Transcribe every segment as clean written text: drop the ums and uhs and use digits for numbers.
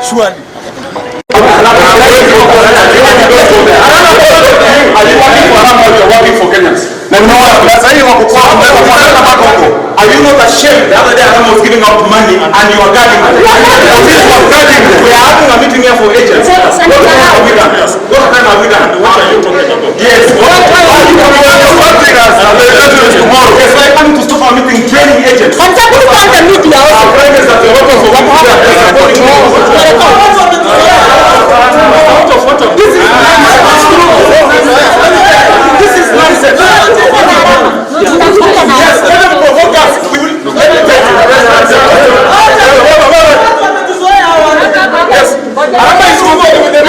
Surely. Are you working for Arama or you're working for Kenyans? Are you not ashamed? The other day Arama was giving out money and you are guarding them. We are having a meeting here for agents. What kind of have we done? What are you talking about? Yes. Why are you coming tomorrow? Yes, we are coming to stop our meeting training agents. And some people want the media also. Our friend is that the workers of what this is nonsense. Yes, let them provoke us. We will let them take it. Yes. Arama is working with the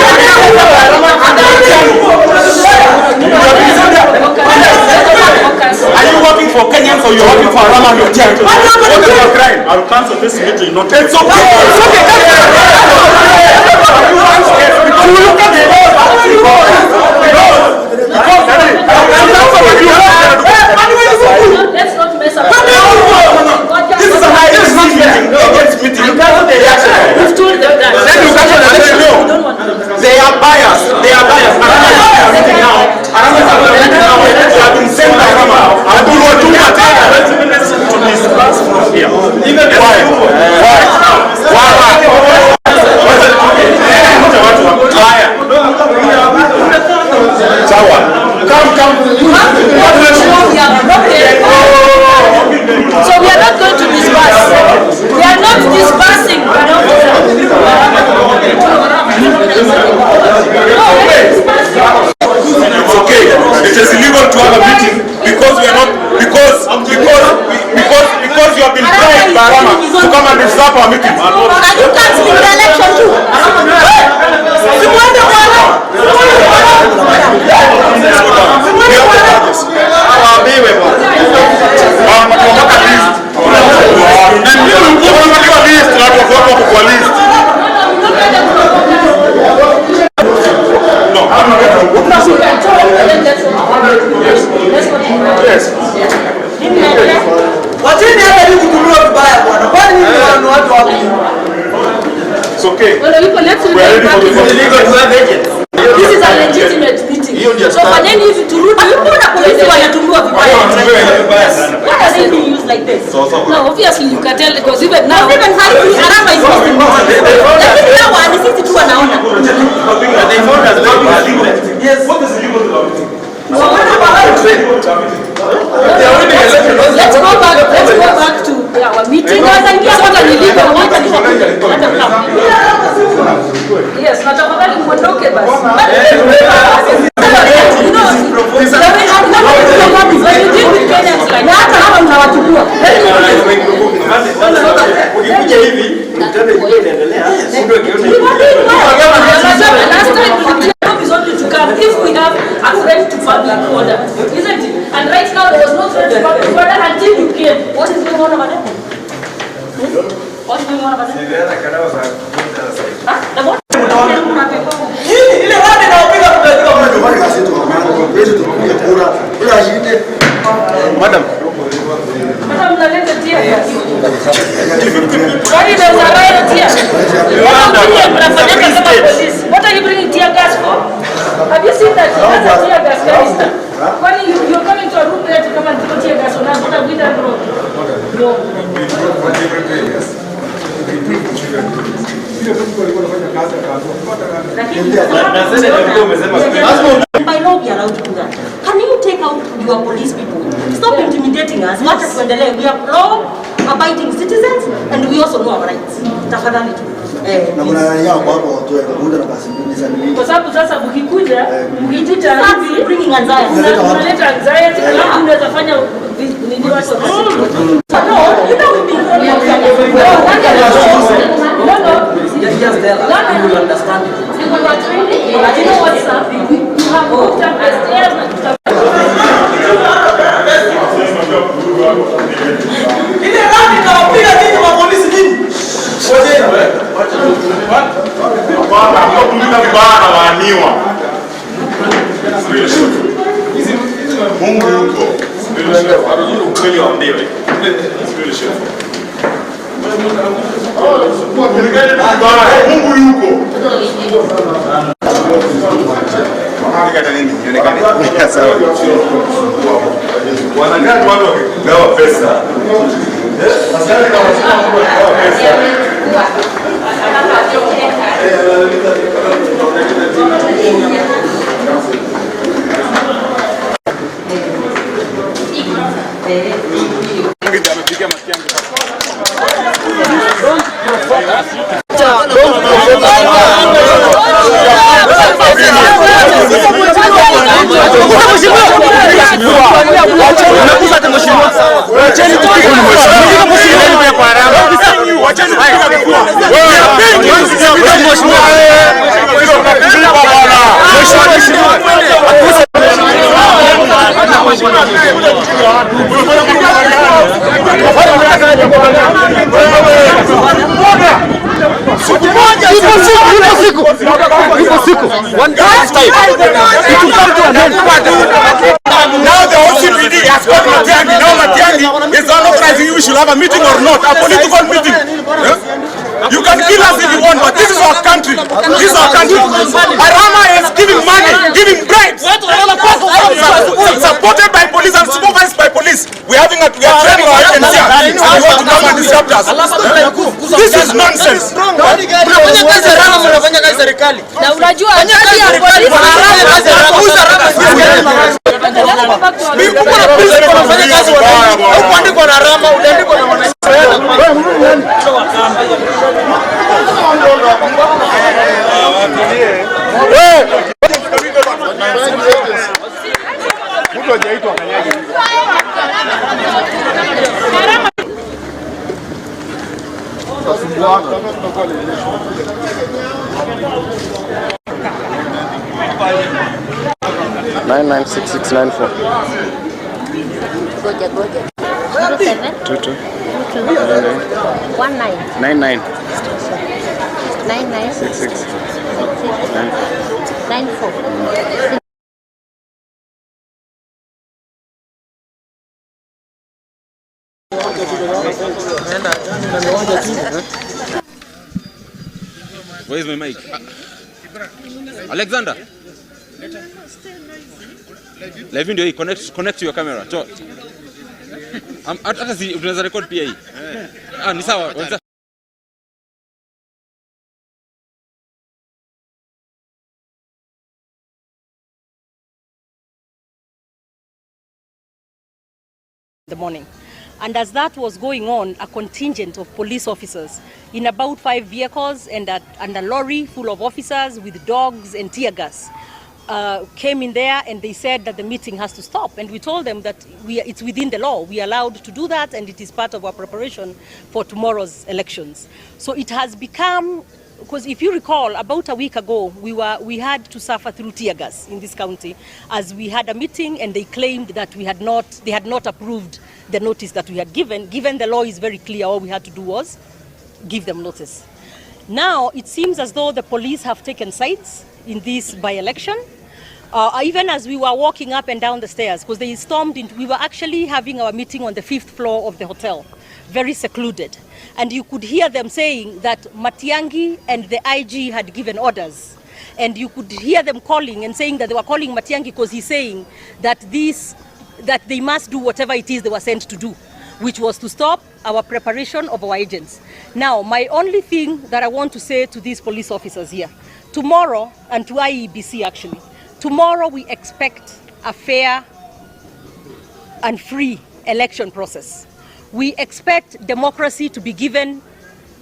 Are you working for Kenyans or you're working for Arama and your team? What is your crime? I'll cancel this meeting. Not it's okay. It's okay. Look at it. Let's not mess up. This is a high-risk meeting. You cancel the reaction. We've told them that. Then you cancel the reaction. They are biased. They are biased. Arama is meeting now. Arama is meeting now. They have been sent by Arama. I don't want to discuss from here. Even why? So we are not going to disperse. We are not dispersing. It's okay. It is illegal to have a meeting because we are not because you have been trying by Arama to come and disturb our meeting. And you can't speak the election too. It's okay. Well, let's ready for the illegal to have agents. This is a legitimate meeting. So for them if to root you put a police wanatumua vibaya. What does it use like this? No, obviously you can tell because even now even Arama is missing. Lakini now anisisi tu wanaona. They found us illegal. Yes. What is illegal about it? Let's go back to our meeting. Yes, natafadhali muondoke basi. If we have a threat to public order, isn't it? And right now there was no threat to public order until you came. What is going on about that? What's going on about that? Madam, naleta tear gas. Why there's a riot here? What are you bringing tear gas for? Have you seen that? That's a tear gas canister. Why you're coming to a room there to come and throw tear gas on us? What have we done wrong? No. By law we are allowed to do that. Can you take out your police people? Stop intimidating us. We are law-abiding citizens and we also know our rights. Tafadhali tu. Kwa sababu sasa mkikuja mkituta hivi bringing anxiety. Unaleta anxiety na unaweza fanya nini watu. No, you know we just tell us, you will understand it. You know what's happening? You have moved up the stairs and Now the OCPD has got Matiang'i. Now Matiang'i is unauthorizing we should have a meeting or not, a political meeting. You can kill us if you want, but this is our country. This is our country. Arama is giving money, giving bribes, supported by police and supervised by police. We are training our agents here, and we want to come and disrupt us. This is nonsense. Nine 6694. Goja. 22 19 99 99 66 94. Where is my mic? Alexander. Live ndio hii, connect to your camera. Hata si unaweza record pia hii. Ni sawa. The morning. And as that was going on, a contingent of police officers in about 5 vehicles and a lorry full of officers with dogs and tear gas came in there, and they said that the meeting has to stop. And we told them that it's within the law. We are allowed to do that, and it is part of our preparation for tomorrow's elections. So it has become, because if you recall, about a week ago, we had to suffer through tear gas in this county as we had a meeting, and they claimed that they had not approved the notice that we had given. Given the law is very clear, all we had to do was give them notice. Now it seems as though the police have taken sides in this by-election. Even as we were walking up and down the stairs, because they stormed in, we were actually having our meeting on the 5th floor of the hotel, very secluded. And you could hear them saying that Matiang'i and the IG had given orders. And you could hear them calling and saying that they were calling Matiang'i because he's saying that they must do whatever it is they were sent to do, which was to stop our preparation of our agents. Now, my only thing that I want to say to these police officers here, tomorrow, and to IEBC actually, tomorrow we expect a fair and free election process. We expect democracy to be given,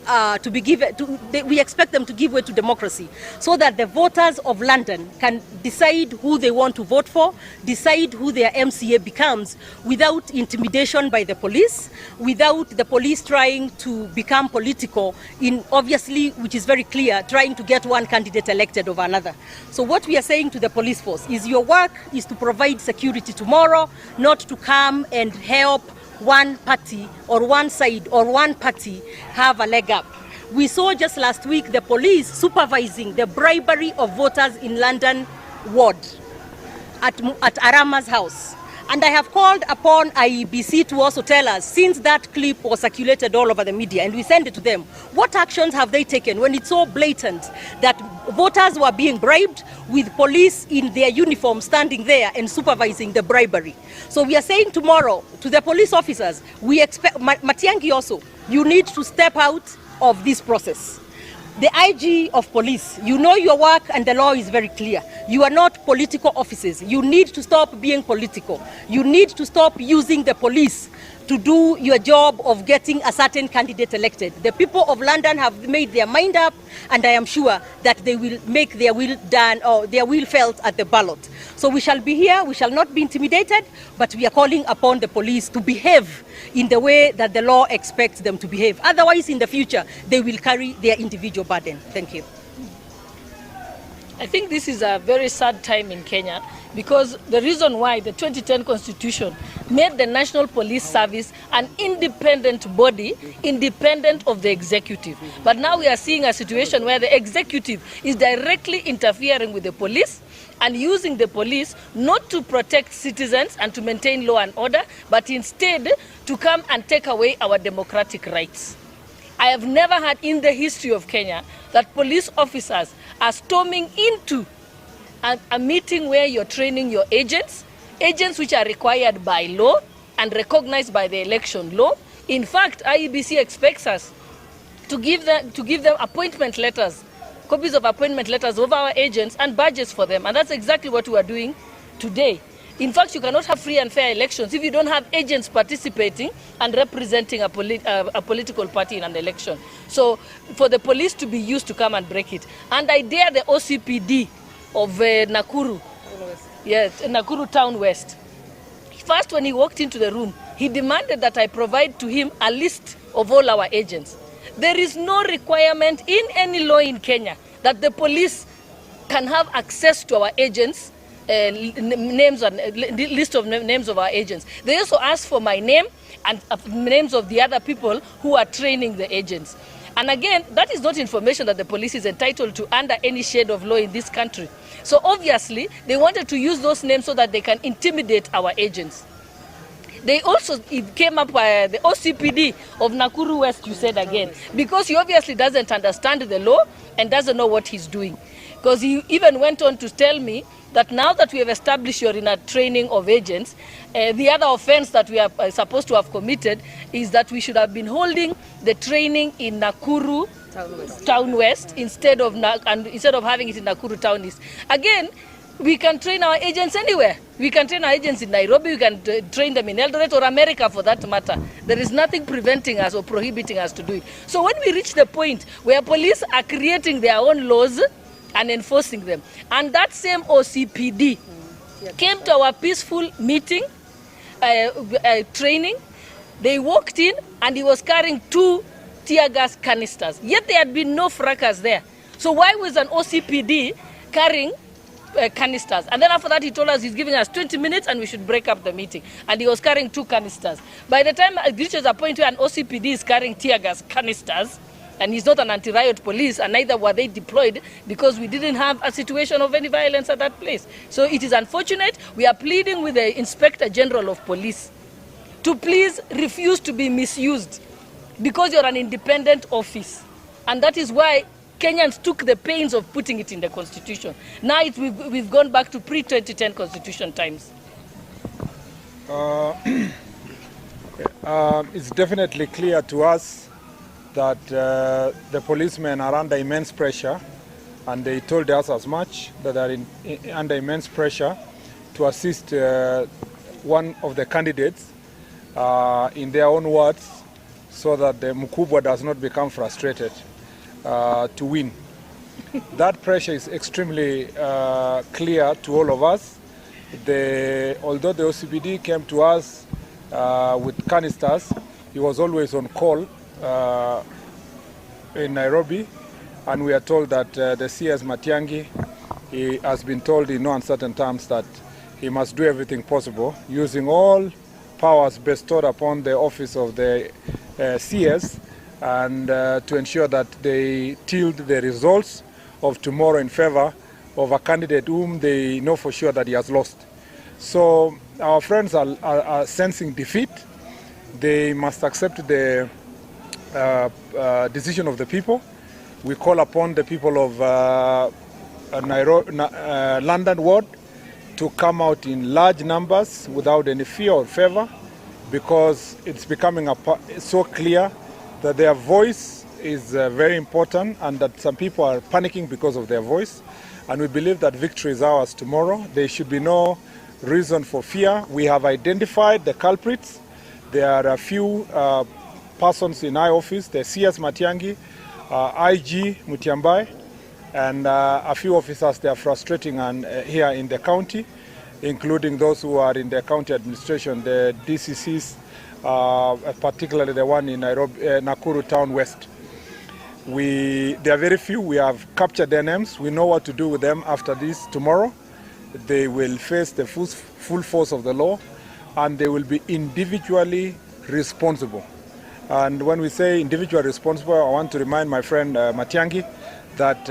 we expect them to give way to democracy so that the voters of London can decide who they want to vote for, decide who their MCA becomes without intimidation by the police, without the police trying to become political in, obviously, which is very clear, trying to get one candidate elected over another. So what we are saying to the police force is your work is to provide security tomorrow, not to come and help one party or one side or one party have a leg up. We saw just last week the police supervising the bribery of voters in London ward at Arama's house. And I have called upon IEBC to also tell us, since that clip was circulated all over the media and we send it to them, what actions have they taken when it's so blatant that voters were being bribed with police in their uniform standing there and supervising the bribery? So we are saying tomorrow to the police officers, we expect, Matiang'i also, you need to step out of this process. The IG of police, you know your work and the law is very clear. You are not political officers. You need to stop being political. You need to stop using the police to do your job of getting a certain candidate elected. The people of London have made their mind up, and I am sure that they will make their will done or their will felt at the ballot. So we shall be here, we shall not be intimidated, but we are calling upon the police to behave in the way that the law expects them to behave. Otherwise, in the future, they will carry their individual burden. Thank you. I think this is a very sad time in Kenya, because the reason why the 2010 Constitution made the National Police Service an independent body, independent of the executive. But now we are seeing a situation where the executive is directly interfering with the police and using the police not to protect citizens and to maintain law and order, but instead to come and take away our democratic rights. I have never had in the history of Kenya that police officers are storming into a meeting where you're training your agents which are required by law and recognized by the election law. In fact, IEBC expects us to give them appointment letters, copies of appointment letters of our agents and badges for them. And that's exactly what we are doing today. In fact, you cannot have free and fair elections if you don't have agents participating and representing a political party in an election. So for the police to be used to come and break it. And I dare the OCPD of Nakuru, yes, Nakuru Town West. First, when he walked into the room, he demanded that I provide to him a list of all our agents. There is no requirement in any law in Kenya that the police can have access to our agents' names and list of names of our agents. They also asked for my name and names of the other people who are training the agents. And again, that is not information that the police is entitled to under any shade of law in this country. So obviously, they wanted to use those names so that they can intimidate our agents. They also came up by the OCPD of Nakuru West, you said again, because he obviously doesn't understand the law and doesn't know what he's doing. Because he even went on to tell me that now that we have established you're in a training of agents, the other offense that we are supposed to have committed is that we should have been holding the training in Nakuru Town West instead of having it in Nakuru Town East. Again, we can train our agents anywhere. We can train our agents in Nairobi, we can train them in Eldoret or America for that matter. There is nothing preventing us or prohibiting us to do it. So when we reach the point where police are creating their own laws and enforcing them, and that same OCPD came to our peaceful meeting, training, they walked in and he was carrying 2 tear gas canisters, yet there had been no fracas there. So why was an OCPD carrying canisters? And then after that he told us he's giving us 20 minutes and we should break up the meeting, and he was carrying 2 canisters. By the time it reaches a point where an OCPD is carrying tear gas canisters, and he's not an anti-riot police, and neither were they deployed, because we didn't have a situation of any violence at that place. So it is unfortunate. We are pleading with the Inspector General of Police to please refuse to be misused, because you're an independent office. And that is why Kenyans took the pains of putting it in the Constitution. Now we've gone back to pre-2010 Constitution times. It's definitely clear to us that the policemen are under immense pressure, and they told us as much, that they are under immense pressure to assist one of the candidates in their own words, so that the Mukubwa does not become frustrated to win. That pressure is extremely clear to all of us. Although the OCPD came to us with canisters, he was always on call in Nairobi, and we are told that the CS Matiang'i, he has been told in no uncertain terms that he must do everything possible, using all powers bestowed upon the office of the CS, and to ensure that they tilt the results of tomorrow in favor of a candidate whom they know for sure that he has lost. So our friends are sensing defeat. They must accept the decision of the people. We call upon the people of London Ward to come out in large numbers without any fear or favor, because it's becoming so clear that their voice is very important, and that some people are panicking because of their voice. And we believe that victory is ours tomorrow. There should be no reason for fear. We have identified the culprits. There are a few persons in our office, the CS Matiangi, IG Mutiambai, and a few officers. They are frustrating here in the county, including those who are in the county administration, the DCCs, particularly the one in Nairobi, Nakuru Town West. There are very few. We have captured their names. We know what to do with them after this tomorrow. They will face the full force of the law, and they will be individually responsible. And when we say individually responsible, I want to remind my friend Matiangi that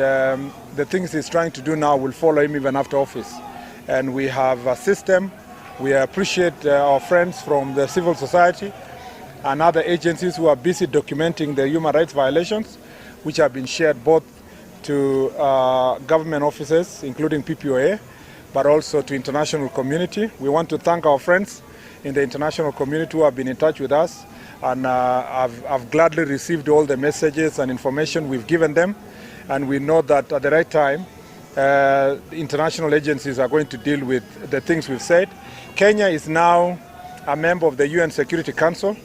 the things he's trying to do now will follow him even after office. And we have a system. We appreciate our friends from the civil society and other agencies who are busy documenting the human rights violations, which have been shared both to government offices, including PPOA, but also to international community. We want to thank our friends in the international community who have been in touch with us, and I've gladly received all the messages and information we've given them, and we know that at the right time, international agencies are going to deal with the things we've said. Kenya is now a member of the UN Security Council.